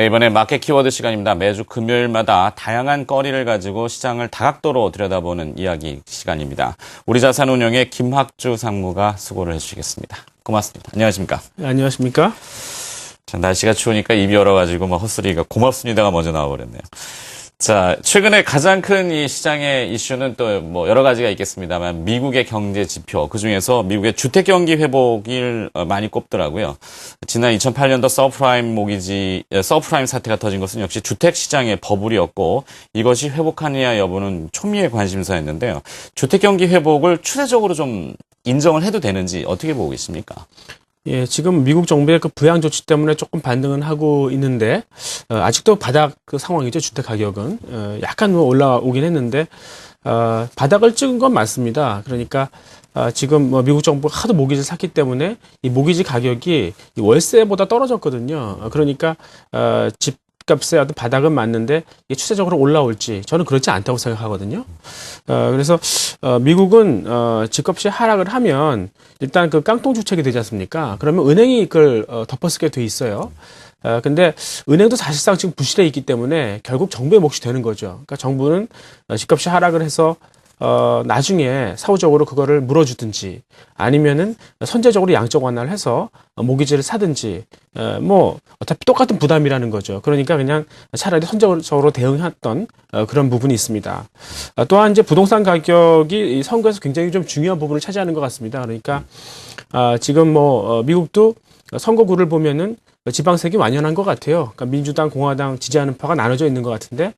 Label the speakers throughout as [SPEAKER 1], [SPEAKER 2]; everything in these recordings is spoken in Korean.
[SPEAKER 1] 네, 이번에 마켓 키워드 시간입니다. 매주 금요일마다 다양한 거리를 가지고 시장을 다각도로 들여다보는 이야기 시간입니다. 우리자산운용의 김학주 상무가 수고를 해주시겠습니다. 고맙습니다. 안녕하십니까?
[SPEAKER 2] 네, 안녕하십니까?
[SPEAKER 1] 자, 날씨가 추우니까 입이 얼어가지고 헛소리가 고맙습니다가 먼저 나와버렸네요. 자, 최근에 가장 큰 이 시장의 이슈는 또 뭐 여러 가지가 있겠습니다만 미국의 경제 지표, 그중에서 미국의 주택 경기 회복을 많이 꼽더라고요. 지난 2008년도 서프라임 사태가 터진 것은 역시 주택 시장의 버블이었고 이것이 회복하느냐 여부는 초미의 관심사였는데요. 주택 경기 회복을 추세적으로 좀 인정을 해도 되는지 어떻게 보고 계십니까?
[SPEAKER 2] 예, 지금 미국 정부의 그 부양 조치 때문에 조금 반등은 하고 있는데, 아직도 바닥 그 상황이죠. 주택 가격은. 약간 올라오긴 했는데, 바닥을 찍은 건 맞습니다. 그러니까, 지금 뭐 미국 정부가 하도 모기지를 샀기 때문에 이 모기지 가격이 이 월세보다 떨어졌거든요. 그러니까, 집값의 어떤 바닥은 맞는데 이게 추세적으로 올라올지 저는 그렇지 않다고 생각하거든요. 그래서 미국은 집값이 하락을 하면 일단 그 깡통 주책이 되지 않습니까? 그러면 은행이 이걸 덮어쓰게 돼 있어요. 근데 은행도 사실상 지금 부실해 있기 때문에 결국 정부의 몫이 되는 거죠. 그러니까 정부는 집값이 하락을 해서 나중에 사후적으로 그거를 물어주든지 아니면은 선제적으로 양적 완화를 해서 모기지를 사든지 뭐 어차피 똑같은 부담이라는 거죠. 그러니까 그냥 차라리 선제적으로 대응했던 그런 부분이 있습니다. 또한 이제 부동산 가격이 이 선거에서 굉장히 좀 중요한 부분을 차지하는 것 같습니다. 그러니까 지금 뭐 미국도 선거구를 보면은 지방색이 완연한 것 같아요. 그러니까 민주당, 공화당 지지하는 파가 나눠져 있는 것 같은데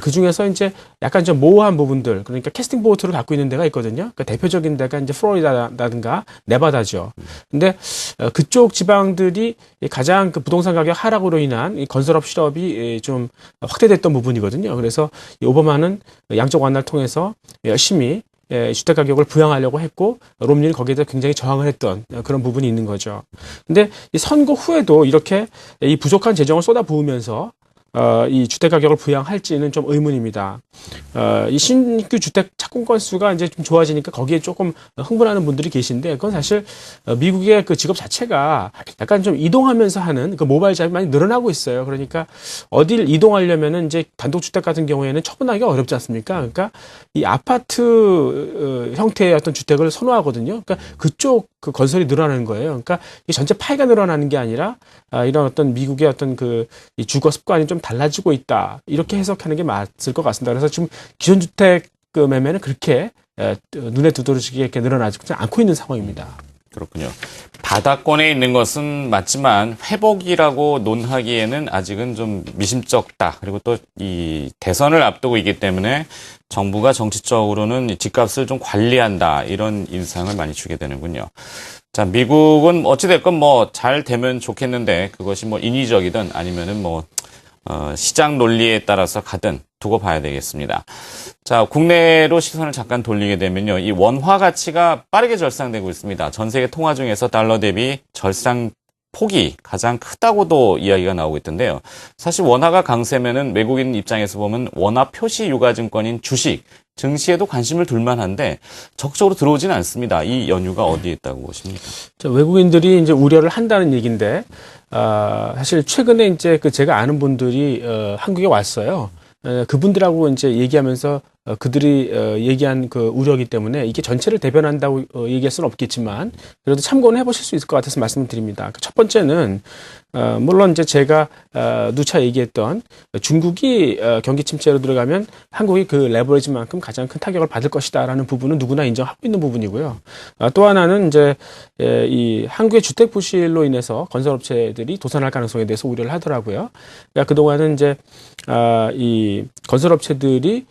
[SPEAKER 2] 그 중에서 이제 약간 좀 모호한 부분들, 그러니까 캐스팅 보트를 갖고 있는 데가 있거든요. 그러니까 대표적인 데가 이제 플로리다라든가 네바다죠. 근데 그쪽 지방들이 가장 그 부동산 가격 하락으로 인한 이 건설업 실업이 좀 확대됐던 부분이거든요. 그래서 이 오바마는 양적 완화를 통해서 열심히 주택 가격을 부양하려고 했고 롬니는 거기에다 굉장히 저항을 했던 그런 부분이 있는 거죠. 근데 이 선거 후에도 이렇게 이 부족한 재정을 쏟아부으면서 이 주택 가격을 부양할지는 좀 의문입니다. 이 신규 주택 착공 건수가 이제 좀 좋아지니까 거기에 조금 흥분하는 분들이 계신데 그건 사실 미국의 그 직업 자체가 약간 좀 이동하면서 하는 그 모바일 잡이 많이 늘어나고 있어요. 그러니까 어딜 이동하려면은 이제 단독주택 같은 경우에는 처분하기가 어렵지 않습니까? 그러니까 이 아파트 형태의 어떤 주택을 선호하거든요. 그러니까 그쪽 그 건설이 늘어나는 거예요. 그러니까 이 전체 파이가 늘어나는 게 아니라 이런 어떤 미국의 어떤 그 이 주거 습관이 좀 달라지고 있다. 이렇게 해석하는 게 맞을 것 같습니다. 그래서 지금 기존 주택 그 매매는 그렇게 눈에 두드러지게 이렇게 늘어나지 않고 있는 상황입니다.
[SPEAKER 1] 그렇군요. 바닥권에 있는 것은 맞지만 회복이라고 논하기에는 아직은 좀 미심쩍다. 그리고 또 이 대선을 앞두고 있기 때문에 정부가 정치적으로는 집값을 좀 관리한다. 이런 인상을 많이 주게 되는군요. 자, 미국은 어찌됐건 뭐 잘 되면 좋겠는데 그것이 뭐 인위적이든 아니면은 뭐 시장 논리에 따라서 가든 두고 봐야 되겠습니다. 자, 국내로 시선을 잠깐 돌리게 되면요. 이 원화 가치가 빠르게 절상되고 있습니다. 전 세계 통화 중에서 달러 대비 절상 폭이 가장 크다고도 이야기가 나오고 있던데요. 사실 원화가 강세면은 외국인 입장에서 보면 원화 표시 유가증권인 주식, 증시에도 관심을 둘 만한데 적극적으로 들어오지는 않습니다. 이 연유가 어디에 있다고 보십니까?
[SPEAKER 2] 외국인들이 이제 우려를 한다는 얘기인데, 사실 최근에 이제 그 제가 아는 분들이 한국에 왔어요. 그분들하고 이제 얘기하면서 그들이 얘기한 그 우려이기 때문에 이게 전체를 대변한다고 얘기할 수는 없겠지만 그래도 참고는 해보실 수 있을 것 같아서 말씀을 드립니다. 첫 번째는 물론 이제 제가 누차 얘기했던 중국이 경기 침체로 들어가면 한국이 그 레버리지만큼 가장 큰 타격을 받을 것이다라는 부분은 누구나 인정하고 있는 부분이고요. 또 하나는 이제 이 한국의 주택 부실로 인해서 건설업체들이 도산할 가능성에 대해서 우려를 하더라고요. 그러니까 그동안은 이제 이 건설업체들이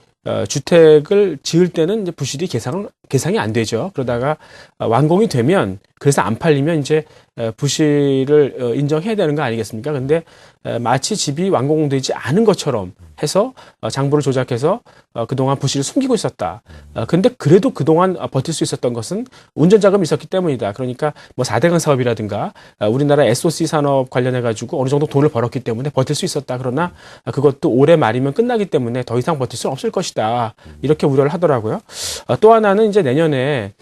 [SPEAKER 2] 주택을 지을 때는 이제 부실이 계상이 안 되죠. 그러다가 완공이 되면 그래서 안 팔리면 이제 부실을 인정해야 되는 거 아니겠습니까? 근데 마치 집이 완공되지 않은 것처럼 해서 장부를 조작해서 그동안 부실을 숨기고 있었다. 근데 그래도 그동안 버틸 수 있었던 것은 운전 자금이 있었기 때문이다. 그러니까 뭐 4대강 사업이라든가 우리나라 SOC 산업 관련해 가지고 어느 정도 돈을 벌었기 때문에 버틸 수 있었다. 그러나 그것도 올해 말이면 끝나기 때문에 더 이상 버틸 수는 없을 것이다. 이렇게 우려를 하더라고요. 또 하나는 이제 내년에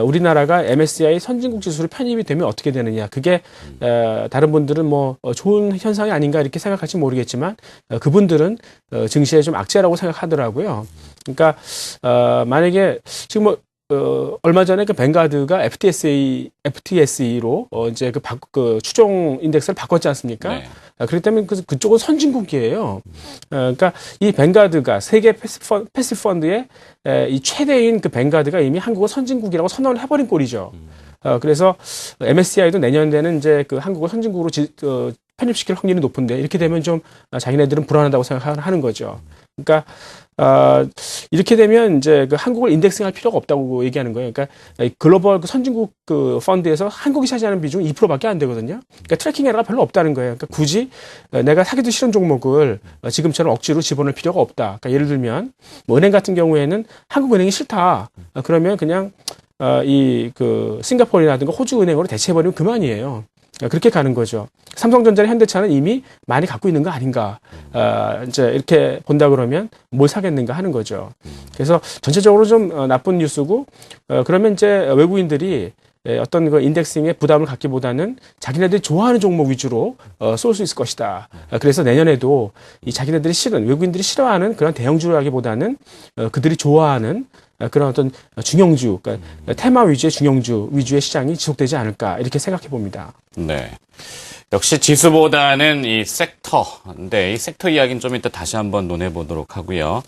[SPEAKER 2] 우리나라가 MSCI 선진국 지수로 편입이 되면 어떻게 되느냐. 그게 다른 분들은 뭐 좋은 현상이 아닌가 이렇게 생각할지 모르겠지만 그분들은 증시에 좀 악재라고 생각하더라고요. 그러니까 만약에 지금 뭐 얼마 전에 그 뱅가드가 FTSE로 이제 그 추종 인덱스를 바꿨지 않습니까?
[SPEAKER 1] 네.
[SPEAKER 2] 그렇기 때문에 그쪽은 선진국이에요. 그러니까 이 뱅가드가 세계 패시브 펀드의 이 최대인 그 뱅가드가 이미 한국을 선진국이라고 선언을 해버린 꼴이죠. 그래서 MSCI도 내년 되는 이제 그 한국을 선진국으로 편입시킬 확률이 높은데 이렇게 되면 좀 자기네들은 불안하다고 생각하는 거죠. 그러니까 이렇게 되면 이제 그 한국을 인덱싱할 필요가 없다고 얘기하는 거예요. 그러니까 글로벌 그 선진국 그 펀드에서 한국이 차지하는 비중이 2%밖에 안 되거든요. 그러니까 트래킹 에러가 별로 없다는 거예요. 그러니까 굳이 내가 사기도 싫은 종목을 지금처럼 억지로 집어넣을 필요가 없다. 그러니까 예를 들면 뭐 은행 같은 경우에는 한국은행이 싫다. 그러면 그냥 이 그 싱가포르라든가 호주 은행으로 대체해버리면 그만이에요. 그렇게 가는 거죠. 삼성전자나 현대차는 이미 많이 갖고 있는 거 아닌가. 이제 이렇게 본다 그러면 뭘 사겠는가 하는 거죠. 그래서 전체적으로 좀 나쁜 뉴스고, 그러면 이제 외국인들이 어떤 그 인덱싱에 부담을 갖기보다는 자기네들이 좋아하는 종목 위주로 쏠 수 있을 것이다. 그래서 내년에도 이 자기네들이 외국인들이 싫어하는 그런 대형주라기보다는 그들이 좋아하는 그런 어떤 중형주, 그러니까 테마 위주의 중형주 위주의 시장이 지속되지 않을까 이렇게 생각해 봅니다.
[SPEAKER 1] 네. 역시 지수보다는 이 섹터인데 이 섹터 이야기는 좀 이따 다시 한번 논해 보도록 하고요.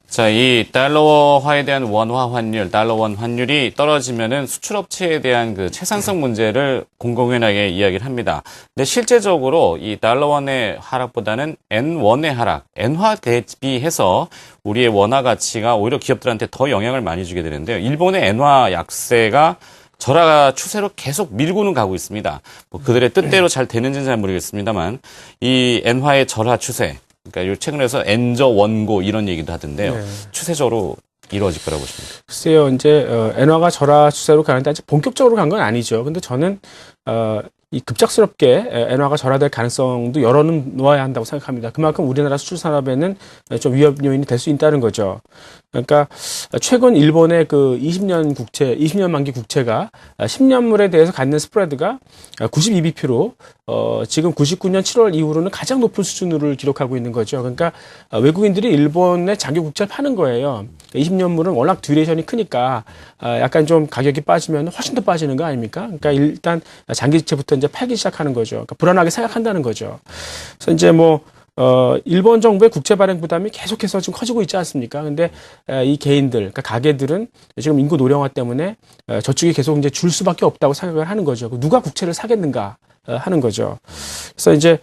[SPEAKER 1] 자, 이 달러화에 대한 원화 환율, 달러 원 환율이 떨어지면은 수출업체에 대한 그 채산성 문제를 공공연하게 이야기를 합니다. 근데 실제적으로 이 달러 원의 하락보다는 N1의 하락, 엔화 대비해서 우리의 원화 가치가 오히려 기업들한테 더 영향을 많이 주게 되는데요. 일본의 엔화 약세가 절하 추세로 계속 밀고는 가고 있습니다. 뭐 그들의 뜻대로 잘 되는지는 잘 모르겠습니다만 이 엔화의 절하 추세, 그러니까 최근에서 엔저 원고 이런 얘기도 하던데요.
[SPEAKER 2] 네.
[SPEAKER 1] 추세적으로 이루어질 거라고 보십니까?
[SPEAKER 2] 글쎄요, 이제 엔화가 절하 추세로 가는데 아직 본격적으로 간 건 아니죠. 근데 저는 이 급작스럽게 엔화가 절하될 가능성도 열어는 놓아야 한다고 생각합니다. 그만큼 우리나라 수출 산업에는 좀 위협 요인이 될 수 있다는 거죠. 그러니까 최근 일본의 그 20년 만기 국채가 10년물에 대해서 갖는 스프레드가 92bp로 지금 99년 7월 이후로는 가장 높은 수준을 기록하고 있는 거죠. 그러니까 외국인들이 일본의 장기 국채를 파는 거예요. 20년물은 워낙 듀레이션이 크니까 약간 좀 가격이 빠지면 훨씬 더 빠지는 거 아닙니까? 그러니까 일단 장기채부터 이제 팔기 시작하는 거죠. 그러니까 불안하게 생각한다는 거죠. 그래서 이제 뭐 일본 정부의 국채 발행 부담이 계속해서 지금 커지고 있지 않습니까? 근데 이 개인들, 그러니까 가게들은 지금 인구 노령화 때문에 저축이 계속 이제 줄 수밖에 없다고 생각을 하는 거죠. 누가 국채를 사겠는가 하는 거죠. 그래서 이제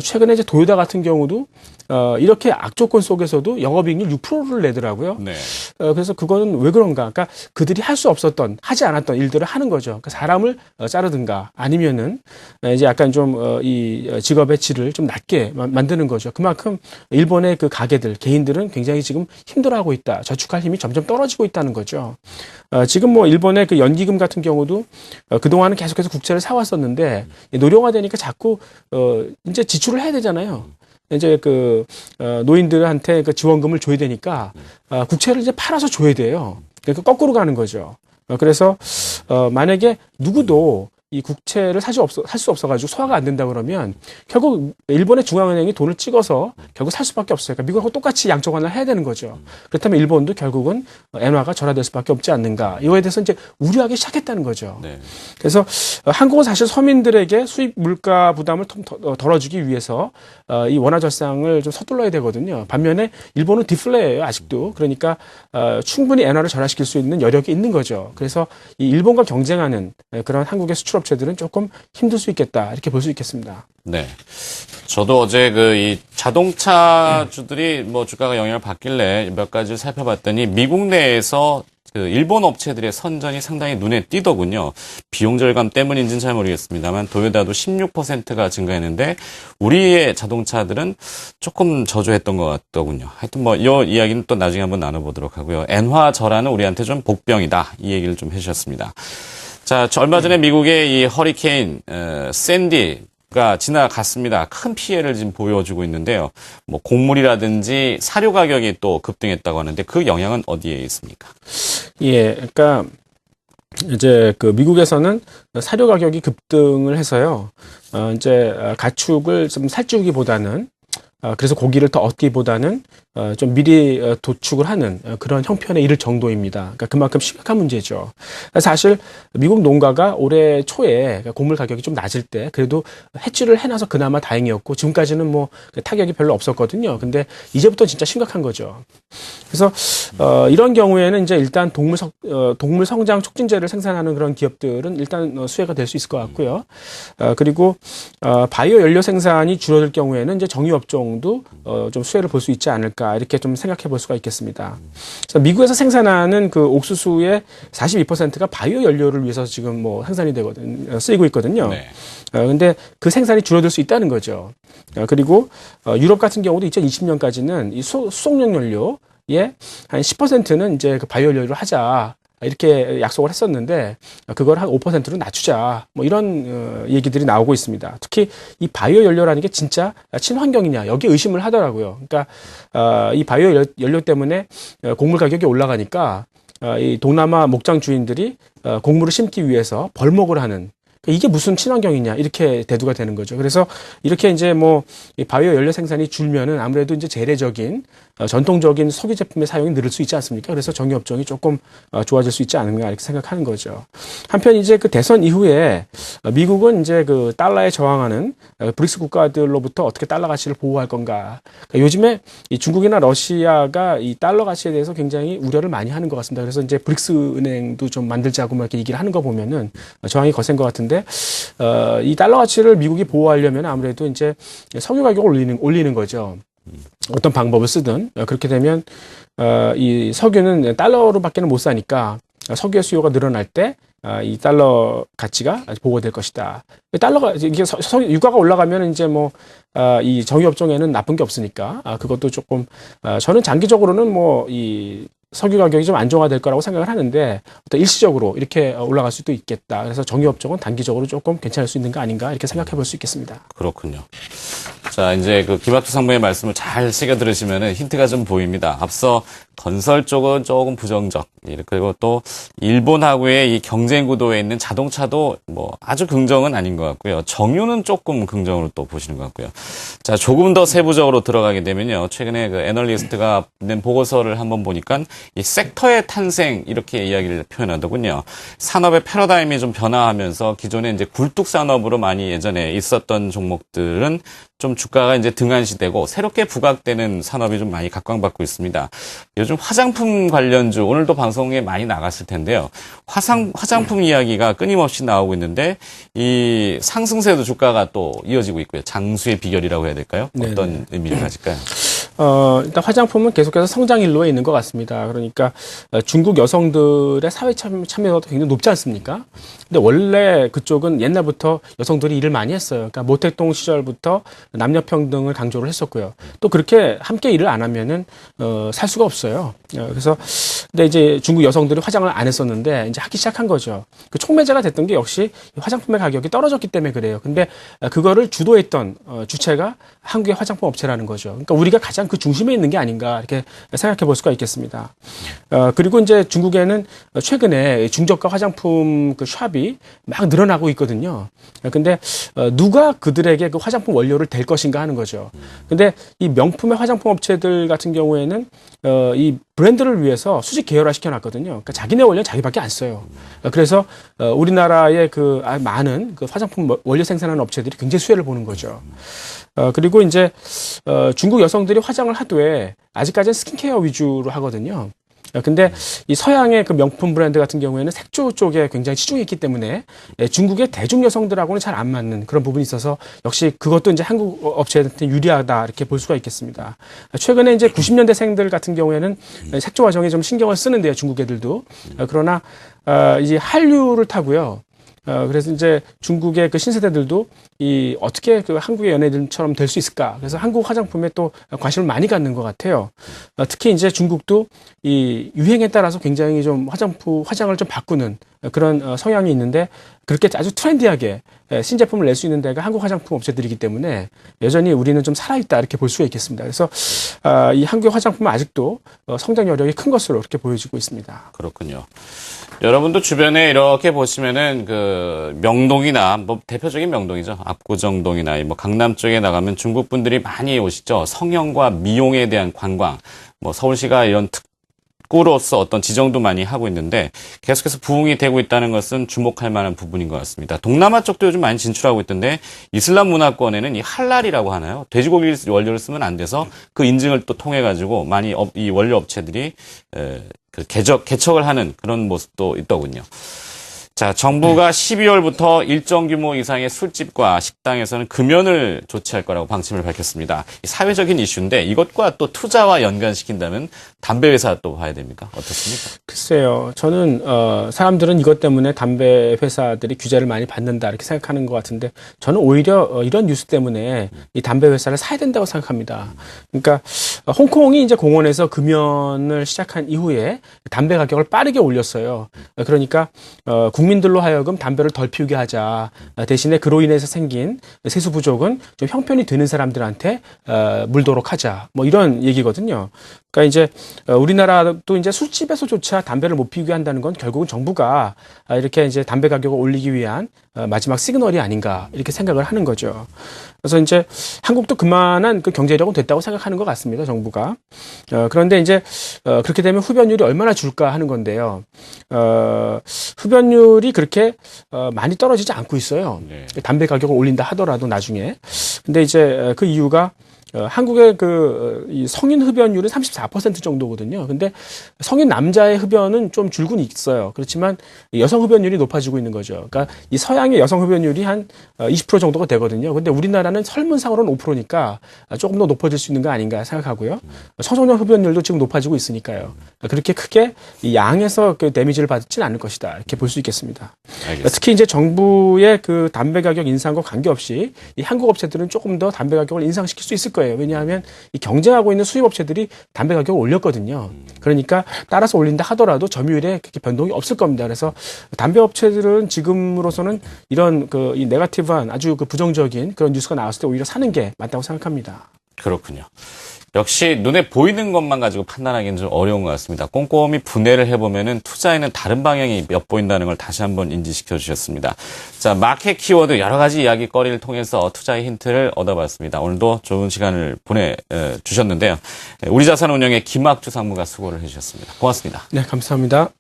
[SPEAKER 2] 최근에 이제 도요타 같은 경우도 이렇게 악조건 속에서도 영업이익률 6%를 내더라고요.
[SPEAKER 1] 네.
[SPEAKER 2] 그래서 그거는 왜 그런가? 그러니까 그들이 할 수 없었던, 하지 않았던 일들을 하는 거죠. 그러니까 사람을 자르든가 아니면은 이제 약간 좀 이 직업의 질을 좀 낮게 만드는 거죠. 그만큼 일본의 그 가게들, 개인들은 굉장히 지금 힘들어하고 있다. 저축할 힘이 점점 떨어지고 있다는 거죠. 지금 뭐 일본의 그 연기금 같은 경우도 그동안은 계속해서 국채를 사왔었는데 노령화되니까 자꾸 이제 지출을 해야 되잖아요. 이제 그 노인들한테 그 지원금을 줘야 되니까 국채를 이제 팔아서 줘야 돼요. 그러니까 거꾸로 가는 거죠. 그래서 만약에 누구도 이 국채를 살 수 없어가지고 소화가 안 된다 그러면 결국 일본의 중앙은행이 돈을 찍어서 결국 살 수밖에 없어요. 그러니까 미국하고 똑같이 양적 완화를 해야 되는 거죠. 그렇다면 일본도 결국은 엔화가 절하될 수밖에 없지 않는가. 이거에 대해서 이제 우려하기 시작했다는 거죠.
[SPEAKER 1] 네.
[SPEAKER 2] 그래서 한국은 사실 서민들에게 수입 물가 부담을 덜어주기 위해서 이 원화 절상을 좀 서둘러야 되거든요. 반면에 일본은 디플레예요, 아직도. 그러니까 충분히 엔화를 절하시킬 수 있는 여력이 있는 거죠. 그래서 이 일본과 경쟁하는 그런 한국의 수출업체들은 조금 힘들 수 있겠다, 이렇게 볼 수 있겠습니다.
[SPEAKER 1] 네. 저도 어제 이 자동차주들이 뭐 주가가 영향을 받길래 몇 가지를 살펴봤더니 미국 내에서 그 일본 업체들의 선전이 상당히 눈에 띄더군요. 비용 절감 때문인지는 잘 모르겠습니다만 도요타도 16%가 증가했는데 우리의 자동차들은 조금 저조했던 것 같더군요. 하여튼 뭐 이 이야기는 또 나중에 한번 나눠보도록 하고요. 엔화 절하는 우리한테 좀 복병이다, 이 얘기를 좀 해주셨습니다. 자, 얼마 전에 미국의 이 허리케인 샌디가 지나갔습니다. 큰 피해를 지금 보여주고 있는데요. 뭐 곡물이라든지 사료 가격이 또 급등했다고 하는데 그 영향은 어디에 있습니까?
[SPEAKER 2] 예, 그러니까 이제 그 미국에서는 사료 가격이 급등을 해서요. 이제 가축을 좀 살찌우기보다는 그래서 고기를 더 얻기보다는 좀 미리 도축을 하는 그런 형편에 이를 정도입니다. 그러니까 그만큼 심각한 문제죠. 사실 미국 농가가 올해 초에 곡물 가격이 좀 낮을 때 그래도 해지를 해놔서 그나마 다행이었고 지금까지는 뭐 타격이 별로 없었거든요. 근데 이제부터 진짜 심각한 거죠. 그래서 이런 경우에는 이제 일단 동물 성장 촉진제를 생산하는 그런 기업들은 일단 수혜가 될 수 있을 것 같고요. 그리고 바이오 연료 생산이 줄어들 경우에는 이제 정유업종도 좀 수혜를 볼 수 있지 않을까 이렇게 좀 생각해 볼 수가 있겠습니다. 그래서 미국에서 생산하는 그 옥수수의 42%가 바이오 연료를 위해서 지금 뭐 생산이 되거든요. 쓰이고 있거든요.
[SPEAKER 1] 네.
[SPEAKER 2] 근데 그 생산이 줄어들 수 있다는 거죠. 그리고 유럽 같은 경우도 2020년까지는 이 수송용 연료의 한 10%는 이제 그 바이오 연료를 하자. 이렇게 약속을 했었는데 그걸 한 5%로 낮추자 뭐 이런 얘기들이 나오고 있습니다. 특히 이 바이오 연료라는 게 진짜 친환경이냐 여기에 의심을 하더라고요. 그러니까 이 바이오 연료 때문에 곡물 가격이 올라가니까 이 동남아 목장 주인들이 곡물을 심기 위해서 벌목을 하는 이게 무슨 친환경이냐 이렇게 대두가 되는 거죠. 그래서 이렇게 이제 뭐 이 바이오 연료 생산이 줄면은 아무래도 이제 재래적인 전통적인 석유 제품의 사용이 늘을 수 있지 않습니까? 그래서 정유업종이 조금 좋아질 수 있지 않은가 이렇게 생각하는 거죠. 한편 이제 그 대선 이후에 미국은 이제 그 달러에 저항하는 브릭스 국가들로부터 어떻게 달러 가치를 보호할 건가? 그러니까 요즘에 이 중국이나 러시아가 이 달러 가치에 대해서 굉장히 우려를 많이 하는 것 같습니다. 그래서 이제 브릭스 은행도 좀 만들자고 막 이렇게 얘기를 하는 거 보면은 저항이 거센 것 같은데 이 달러 가치를 미국이 보호하려면 아무래도 이제 석유 가격을 올리는 거죠. 어떤 방법을 쓰든 그렇게 되면 이 석유는 달러로밖에는 못 사니까 석유의 수요가 늘어날 때 이 달러 가치가 보호될 것이다. 달러가 이게 유가가 올라가면 이제 뭐 이 정유업종에는 나쁜 게 없으니까 그것도 조금 저는 장기적으로는 뭐 이 석유 가격이 좀 안정화될 거라고 생각을 하는데 어떤 일시적으로 이렇게 올라갈 수도 있겠다. 그래서 정유업종은 단기적으로 조금 괜찮을 수 있는 거 아닌가 이렇게 생각해 볼 수 있겠습니다.
[SPEAKER 1] 그렇군요. 자, 이제 그 김학투 상무의 말씀을 잘 새겨 들으시면은 힌트가 좀 보입니다. 앞서 건설 쪽은 조금 부정적, 그리고 또 일본하고의 이 경쟁 구도에 있는 자동차도 뭐 아주 긍정은 아닌 것 같고요. 정유는 조금 긍정으로 또 보시는 것 같고요. 자, 조금 더 세부적으로 들어가게 되면요. 최근에 그 애널리스트가 낸 보고서를 한번 보니까 이 섹터의 탄생 이렇게 이야기를 표현하더군요. 산업의 패러다임이 좀 변화하면서 기존에 이제 굴뚝 산업으로 많이 예전에 있었던 종목들은 좀 주가가 이제 등한시되고 새롭게 부각되는 산업이 좀 많이 각광받고 있습니다. 요즘 화장품 관련주 오늘도 방송에 많이 나갔을 텐데요. 화장품 이야기가 끊임없이 나오고 있는데 이 상승세도 주가가 또 이어지고 있고요. 장수의 비결이라고 해야 될까요? 어떤
[SPEAKER 2] 네네.
[SPEAKER 1] 의미를 가질까요?
[SPEAKER 2] 일단 화장품은 계속해서 성장 일로에 있는 것 같습니다. 그러니까 중국 여성들의 사회 참여도가 굉장히 높지 않습니까? 근데 원래 그쪽은 옛날부터 여성들이 일을 많이 했어요. 그러니까 모택동 시절부터 남녀 평등을 강조를 했었고요. 또 그렇게 함께 일을 안 하면은 살 수가 없어요. 그래서 근데 이제 중국 여성들이 화장을 안 했었는데 이제 하기 시작한 거죠. 그 촉매제가 됐던 게 역시 화장품의 가격이 떨어졌기 때문에 그래요. 근데 그거를 주도했던 주체가 한국의 화장품 업체라는 거죠. 그러니까 우리가 가장 그 중심에 있는 게 아닌가 이렇게 생각해 볼 수가 있겠습니다. 그리고 이제 중국에는 최근에 중저가 화장품 그 샵이 막 늘어나고 있거든요. 근데 누가 그들에게 그 화장품 원료를 댈 것인가 하는 거죠. 근데 이 명품의 화장품 업체들 같은 경우에는 이 브랜드를 위해서 수직 계열화 시켜놨거든요. 그러니까 자기네 원료는 자기밖에 안 써요. 그래서 우리나라의 그 많은 그 화장품 원료 생산하는 업체들이 굉장히 수혜를 보는 거죠. 그리고 이제 중국 여성들이 화장을 하되 아직까지는 스킨케어 위주로 하거든요. 근데 이 서양의 그 명품 브랜드 같은 경우에는 색조 쪽에 굉장히 치중이 있기 때문에 중국의 대중 여성들하고는 잘 안 맞는 그런 부분이 있어서 역시 그것도 이제 한국 업체한테 유리하다 이렇게 볼 수가 있겠습니다. 최근에 이제 90년대생들 같은 경우에는 색조 과정에 좀 신경을 쓰는데요, 중국 애들도. 그러나 이제 한류를 타고요. 그래서 이제 중국의 그 신세대들도 이 어떻게 그 한국의 연예인들처럼 될 수 있을까? 그래서 한국 화장품에 또 관심을 많이 갖는 것 같아요. 특히 이제 중국도 이 유행에 따라서 굉장히 좀 화장을 좀 바꾸는 그런 성향이 있는데 그렇게 아주 트렌디하게 신제품을 낼 수 있는 데가 한국 화장품 업체들이기 때문에 여전히 우리는 좀 살아있다 이렇게 볼 수가 있겠습니다. 그래서 이 한국의 화장품은 아직도 성장 여력이 큰 것으로 이렇게 보여지고 있습니다.
[SPEAKER 1] 그렇군요. 여러분도 주변에 이렇게 보시면은 그 명동이나 뭐 대표적인 명동이죠. 압구정동이나 뭐 강남 쪽에 나가면 중국 분들이 많이 오시죠. 성형과 미용에 대한 관광. 뭐 서울시가 이런 특구로서 어떤 지정도 많이 하고 있는데 계속해서 부흥이 되고 있다는 것은 주목할 만한 부분인 것 같습니다. 동남아 쪽도 요즘 많이 진출하고 있던데 이슬람 문화권에는 이 할랄이라고 하나요? 돼지고기 원료를 쓰면 안 돼서 그 인증을 또 통해 가지고 많이 이 원료 업체들이 그 개척을 하는 그런 모습도 있더군요. 자, 정부가 12월부터 일정 규모 이상의 술집과 식당에서는 금연을 조치할 거라고 방침을 밝혔습니다. 사회적인 이슈인데 이것과 또 투자와 연관시킨다면 담배 회사 또 봐야 됩니까? 어떻습니까?
[SPEAKER 2] 글쎄요. 저는 사람들은 이것 때문에 담배 회사들이 규제를 많이 받는다 이렇게 생각하는 것 같은데 저는 오히려 이런 뉴스 때문에 이 담배 회사를 사야 된다고 생각합니다. 그러니까 홍콩이 이제 공원에서 금연을 시작한 이후에 담배 가격을 빠르게 올렸어요. 그러니까 국민들로 하여금 담배를 덜 피우게 하자. 대신에 그로 인해서 생긴 세수 부족은 좀 형편이 되는 사람들한테 물도록 하자. 뭐 이런 얘기거든요. 그러니까 이제 우리나라도 이제 술집에서조차 담배를 못 피우게 한다는 건 결국은 정부가 이렇게 이제 담배 가격을 올리기 위한 마지막 시그널이 아닌가 이렇게 생각을 하는 거죠. 그래서 이제 한국도 그만한 그 경제력은 됐다고 생각하는 것 같습니다. 정부가. 그런데 이제 그렇게 되면 흡연율이 얼마나 줄까 하는 건데요. 흡연율이 그렇게 많이 떨어지지 않고 있어요.
[SPEAKER 1] 네.
[SPEAKER 2] 담배 가격을 올린다 하더라도 나중에. 근데 이제 그 이유가 한국의 이 성인 흡연율은 34% 정도거든요. 근데 성인 남자의 흡연은 좀 줄고 있어요. 그렇지만 여성 흡연율이 높아지고 있는 거죠. 그러니까 이 서양의 여성 흡연율이 한 20% 정도가 되거든요. 근데 우리나라는 설문상으로는 5%니까 조금 더 높아질 수 있는 거 아닌가 생각하고요. 청소년 흡연율도 지금 높아지고 있으니까요. 그렇게 크게 이 양에서 그 데미지를 받지는 않을 것이다. 이렇게 볼 수 있겠습니다.
[SPEAKER 1] 알겠습니다.
[SPEAKER 2] 특히 이제 정부의 그 담배 가격 인상과 관계없이 이 한국 업체들은 조금 더 담배 가격을 인상시킬 수 있을 거예요. 왜냐하면 이 경쟁하고 있는 수입 업체들이 담배 가격을 올렸거든요. 그러니까 따라서 올린다 하더라도 점유율에 그렇게 변동이 없을 겁니다. 그래서 담배 업체들은 지금으로서는 이런 이 네거티브한 아주 그 부정적인 그런 뉴스가 나왔을 때 오히려 사는 게 맞다고 생각합니다.
[SPEAKER 1] 그렇군요. 역시 눈에 보이는 것만 가지고 판단하기는 좀 어려운 것 같습니다. 꼼꼼히 분해를 해보면은 투자에는 다른 방향이 엿보인다는 걸 다시 한번 인지시켜 주셨습니다. 자, 마켓 키워드 여러 가지 이야기거리를 통해서 투자의 힌트를 얻어봤습니다. 오늘도 좋은 시간을 보내주셨는데요. 우리자산운용의 김학주 상무가 수고를 해주셨습니다. 고맙습니다.
[SPEAKER 2] 네, 감사합니다.